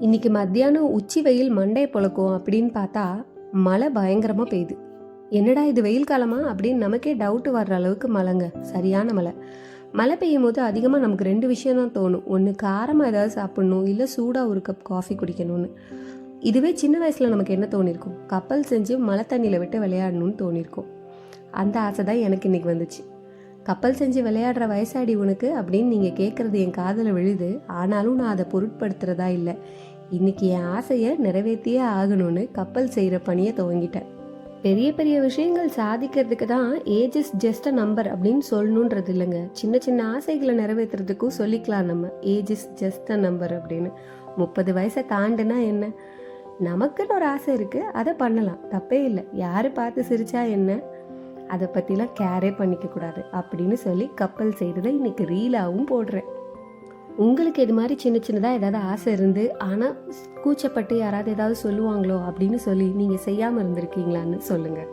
இன்னைக்கு மத்தியானம் உச்சி வெயில் மண்டைய பொழக்கும் அப்படின்னு பார்த்தா மழை பயங்கரமாக பெய்யுது. என்னடா இது வெயில் காலமா அப்படின்னு நமக்கே டவுட் வர்ற அளவுக்கு மழைங்க, சரியான மழை. மழை பெய்யும் போது அதிகமாக நமக்கு ரெண்டு விஷயம் தான் தோணும். ஒன்று காரமாக ஏதாவது சாப்பிட்ணும், இல்லை சூடாக ஒரு கப் காஃபி குடிக்கணும்னு. இதுவே சின்ன வயசில் நமக்கு என்ன தோணியிருக்கும்? கப்பல் செஞ்சு மழை தண்ணியில் விட்டு விளையாடணும்னு தோணியிருக்கும். அந்த ஆசை தான் எனக்கு இன்றைக்கி வந்துச்சு. கப்பல் செஞ்சு விளையாடுற வயசாடி உனக்கு அப்படின்னு நீங்கள் கேட்குறது என் காதில் விழுது. ஆனாலும் நான் அதை பொருட்படுத்துகிறதா இல்லை. இன்றைக்கி என் ஆசையை நிறைவேற்றியே ஆகணும்னு கப்பல் செய்கிற பணியை துவங்கிட்டேன். பெரிய பெரிய விஷயங்கள் சாதிக்கிறதுக்கு தான் age is just a number அப்படின்னு சொல்லணுன்றது இல்லைங்க. சின்ன சின்ன ஆசைகளை நிறைவேற்றுறதுக்கும் சொல்லிக்கலாம் நம்ம, age is just a number அப்படின்னு. 30 வயசை தாண்டுனா என்ன, நமக்குன்னு ஒரு ஆசை இருக்குது, அதை பண்ணலாம், தப்பே இல்லை. யார் பார்த்து சிரிச்சா என்ன, அதை பற்றிலாம் கேரே பண்ணிக்க கூடாது அப்படின்னு சொல்லி கப்பல் செய்கிறத இன்றைக்கி ரீலாகவும் போடுறேன். உங்களுக்கு இது மாதிரி சின்ன சின்னதாக ஏதாவது ஆசை இருந்து ஆனால் கூச்சப்பட்டு யாராவது ஏதாவது சொல்லுவாங்களோ அப்படின்னு சொல்லி நீங்கள் செய்யாமல் இருந்திருக்கீங்களான்னு சொல்லுங்கள்.